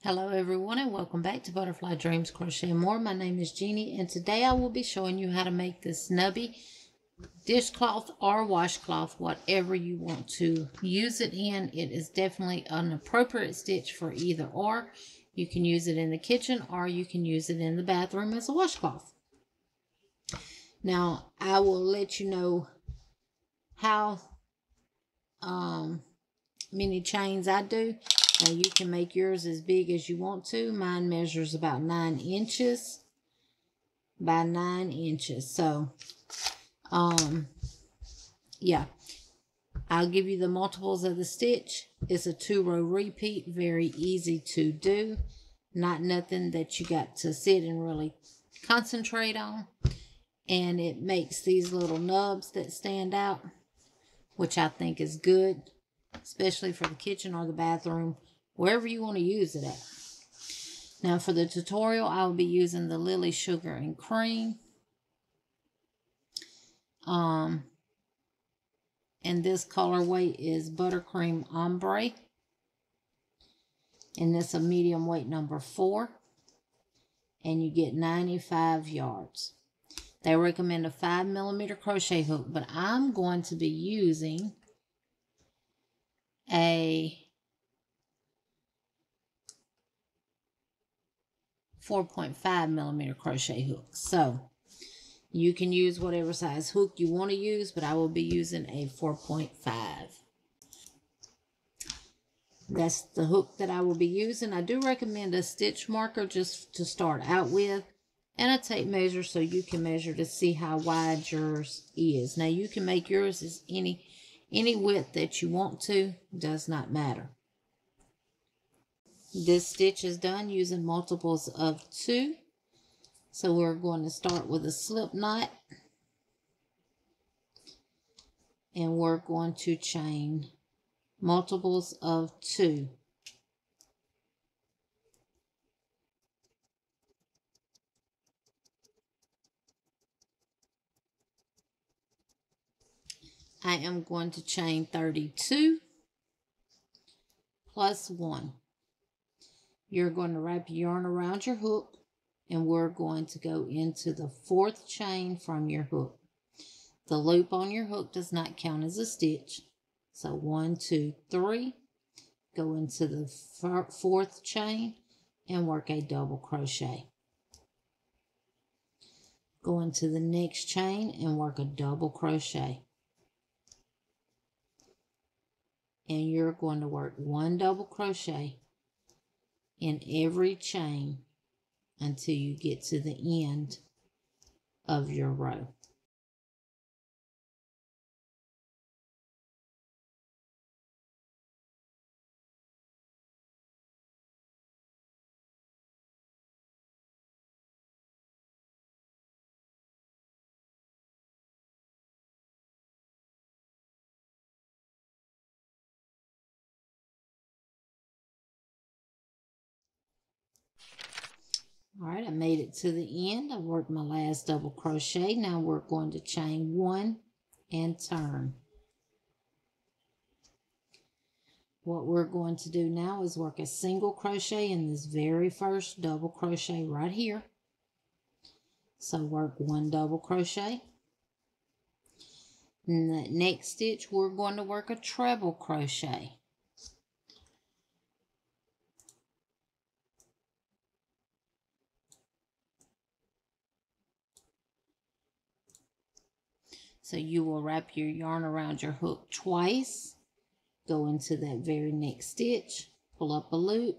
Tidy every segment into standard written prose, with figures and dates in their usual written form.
Hello everyone and welcome back to Butterfly Dreams Crochet and More. My name is Jeannie and today I will be showing you how to make this Nubby dishcloth or washcloth, whatever you want to use it in. It is definitely an appropriate stitch for either or. You can use it in the kitchen or you can use it in the bathroom as a washcloth. Now I will let you know how many chains I do. Now you can make yours as big as you want to. Mine measures about 9 inches by 9 inches. So, yeah. I'll give you the multiples of the stitch. It's a 2-row repeat. Very easy to do. Not nothing that you got to sit and really concentrate on. And it makes these little nubs that stand out, which I think is good, especially for the kitchen or the bathroom, wherever you want to use it at. Now for the tutorial, I will be using the Lily Sugar and Cream. And this colorway is Buttercream Ombre. And this is a medium weight number 4. And you get 95 yards. They recommend a 5mm crochet hook, but I'm going to be using a 4.5mm crochet hook. So you can use whatever size hook you want to use, but I will be using a 4.5. That's the hook that I will be using. I do recommend a stitch marker just to start out with, and a tape measure so you can measure to see how wide yours is. Now you can make yours as any width that you want to, does not matter. This stitch is done using multiples of 2. So we're going to start with a slip knot. And we're going to chain multiples of 2. I am going to chain 32 plus 1. You're going to wrap your yarn around your hook, and we're going to go into the 4th chain from your hook. The loop on your hook does not count as a stitch. So 1, 2, 3, go into the 4th chain and work a double crochet. Go into the next chain and work a double crochet. And you're going to work 1 double crochet in every chain until you get to the end of your row. All right, I made it to the end. I worked my last double crochet. Now we're going to chain 1 and turn. What we're going to do now is work a single crochet in this very first double crochet right here. So work 1 double crochet. In the next stitch, we're going to work a treble crochet. So you will wrap your yarn around your hook twice, go into that very next stitch, pull up a loop,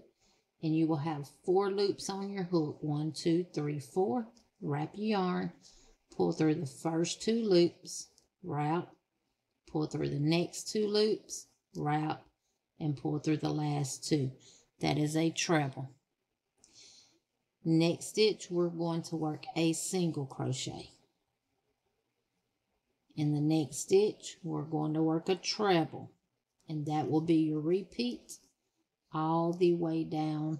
and you will have 4 loops on your hook. 1, 2, 3, 4. Wrap your yarn, pull through the first 2 loops, wrap, pull through the next 2 loops, wrap, and pull through the last 2. That is a treble. Next stitch, we're going to work a single crochet. In the next stitch, we're going to work a treble, and that will be your repeat all the way down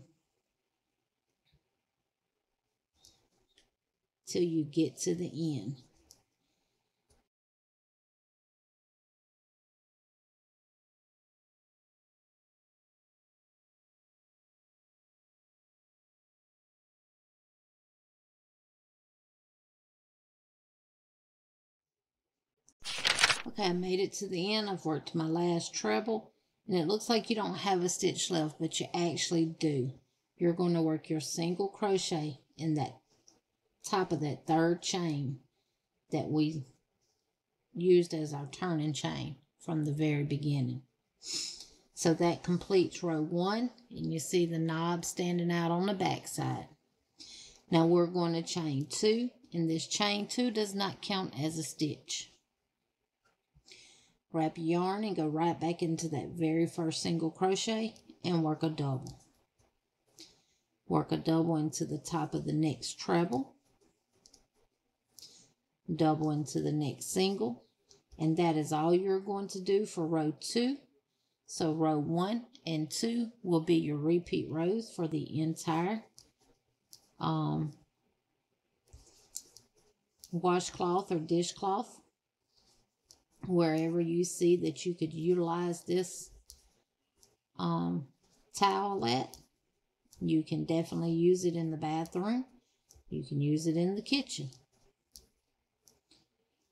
till you get to the end. Okay, I made it to the end. I've worked my last treble, and it looks like you don't have a stitch left, but you actually do. You're going to work your single crochet in that top of that third chain that we used as our turning chain from the very beginning. So that completes row 1, and you see the knob standing out on the back side. Now we're going to chain 2, and this chain 2 does not count as a stitch. Wrap your yarn and go right back into that very first single crochet and work a double. Work a double into the top of the next treble, double into the next single, and that is all you're going to do for row 2. So row 1 and 2 will be your repeat rows for the entire washcloth or dishcloth. Wherever you see that you could utilize this towel at, you can definitely use it in the bathroom. You can use it in the kitchen.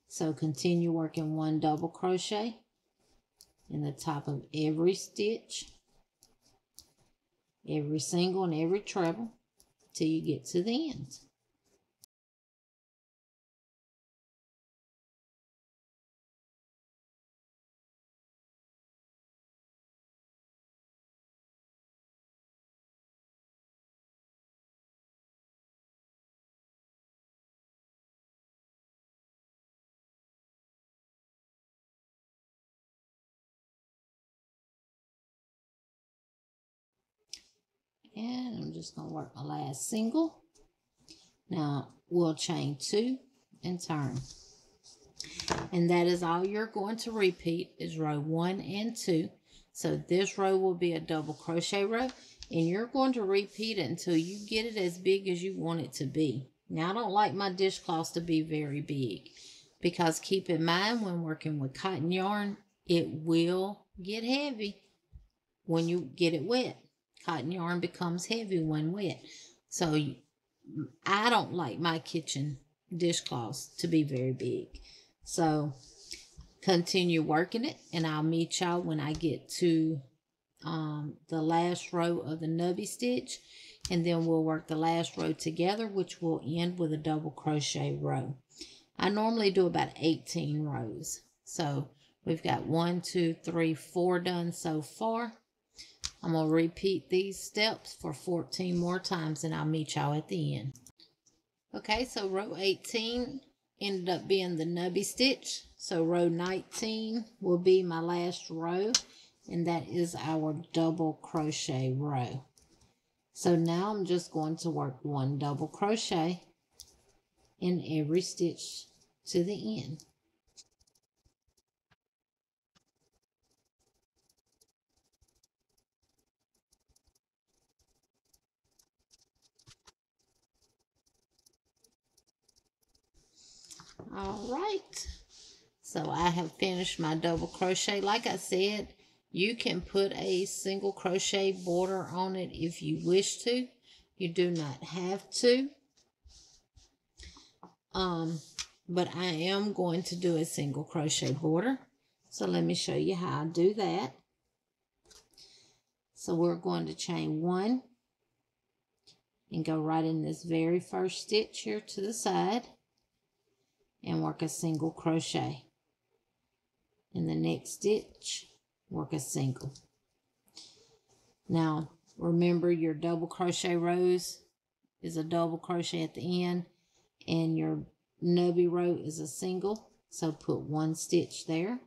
So continue working 1 double crochet in the top of every stitch, every single and every treble, till you get to the end. And I'm just going to work my last single. Now we'll chain 2 and turn. And that is all you're going to repeat is row 1 and 2. So this row will be a double crochet row, and you're going to repeat it until you get it as big as you want it to be. Now I don't like my dishcloths to be very big, because keep in mind when working with cotton yarn, it will get heavy when you get it wet. Cotton yarn becomes heavy when wet. So I don't like my kitchen dishcloths to be very big. So continue working it, and I'll meet y'all when I get to the last row of the nubby stitch, and then we'll work the last row together, which will end with a double crochet row. I normally do about 18 rows. So we've got 1, 2, 3, 4 done so far. I'm going to repeat these steps for 14 more times, and I'll meet y'all at the end. Okay, so row 18 ended up being the nubby stitch. So row 19 will be my last row, and that is our double crochet row. So now I'm just going to work 1 double crochet in every stitch to the end. All right, so I have finished my double crochet. Like I said, you can put a single crochet border on it if you wish to. You do not have to. But I am going to do a single crochet border. So let me show you how I do that. So we're going to chain 1 and go right in this very first stitch here to the side and work a single crochet. In the next stitch, work a single. Now remember, your double crochet rows is a double crochet at the end, and your nubby row is a single. So put 1 stitch there,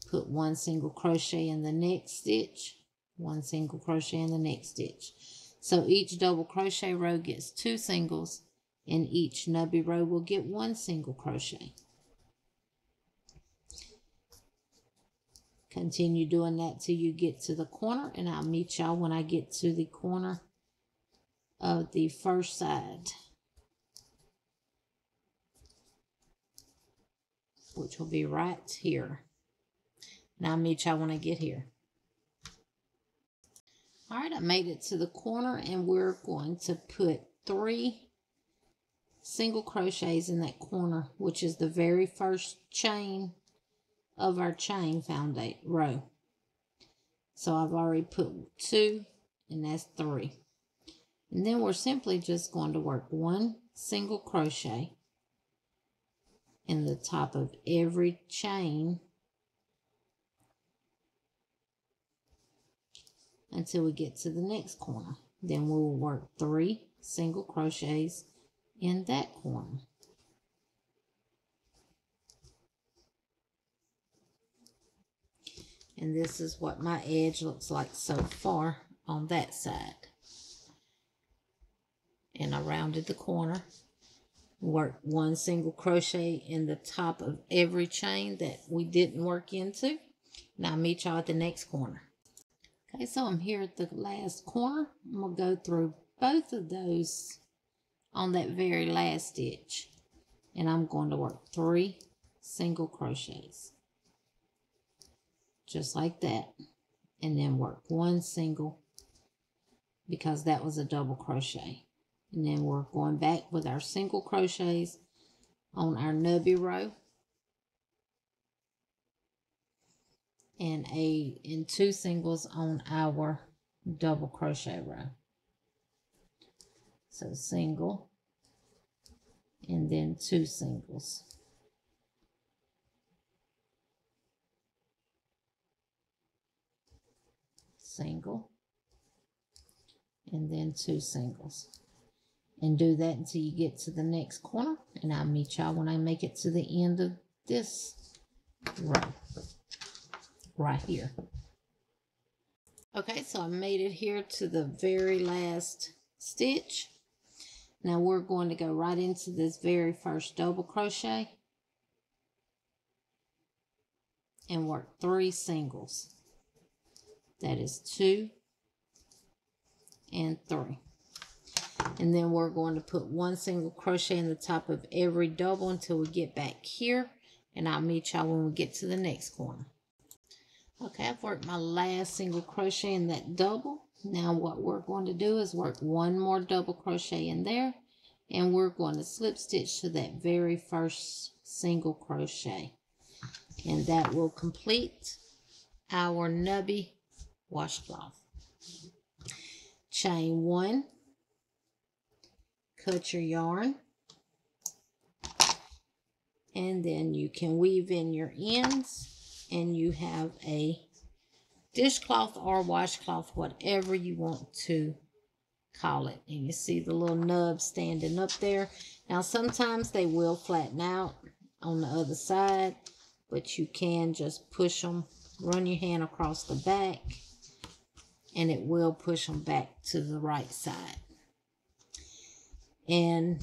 put 1 single crochet in the next stitch, 1 single crochet in the next stitch. So each double crochet row gets 2 singles, and each nubby row will get 1 single crochet. Continue doing that till you get to the corner, and I'll meet y'all when I get to the corner of the first side, which will be right here. And I'll meet y'all when I get here. All right, I made it to the corner, and we're going to put 3 single crochets in that corner, which is the very first chain of our chain foundation row. So I've already put 2, and that's 3. And then we're simply just going to work 1 single crochet in the top of every chain until we get to the next corner. Then we will work 3 single crochets in that corner. And this is what my edge looks like so far on that side. And I rounded the corner, work 1 single crochet in the top of every chain that we didn't work into. Now I'll meet y'all at the next corner. Okay, so I'm here at the last corner. I'm going to go through both of those on that very last stitch. And I'm going to work 3 single crochets. Just like that. And then work 1 single because that was a double crochet. And then we're going back with our single crochets on our nubby row. And 2 singles on our double crochet row. So single and then 2 singles. Single and then 2 singles. And do that until you get to the next corner, and I'll meet y'all when I make it to the end of this row right here. Okay, so I made it here to the very last stitch. Now we're going to go right into this very first double crochet and work 3 singles. That is 2 and 3. And then we're going to put 1 single crochet in the top of every double until we get back here. And I'll meet y'all when we get to the next corner. Okay, I've worked my last single crochet in that double. Now what we're going to do is work 1 more double crochet in there. And we're going to slip stitch to that very first single crochet. And that will complete our nubby washcloth. Chain 1. Cut your yarn, and then you can weave in your ends, and you have a dishcloth or washcloth, whatever you want to call it. And you see the little nub standing up there. Now sometimes they will flatten out on the other side, but you can just push them, run your hand across the back, and it will push them back to the right side. And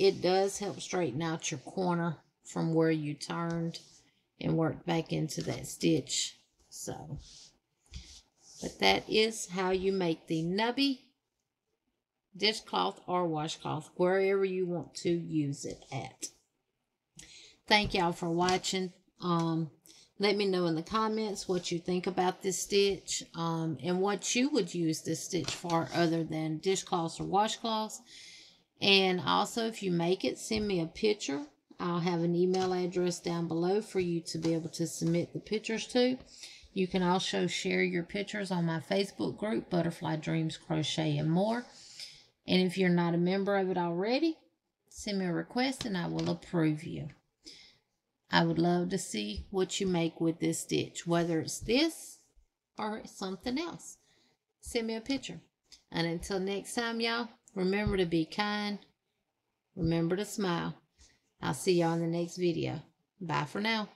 it does help straighten out your corner from where you turned and worked back into that stitch. So, but that is how you make the nubby dishcloth or washcloth, wherever you want to use it at. Thank y'all for watching. Let me know in the comments what you think about this stitch, and what you would use this stitch for other than dishcloths or washcloths. And also, if you make it, send me a picture. I'll have an email address down below for you to be able to submit the pictures to. You can also share your pictures on my Facebook group, Butterfly Dreams Crochet and More. And if you're not a member of it already, send me a request and I will approve you. I would love to see what you make with this stitch, whether it's this or something else. Send me a picture. And until next time, y'all, remember to be kind. Remember to smile. I'll see y'all in the next video. Bye for now.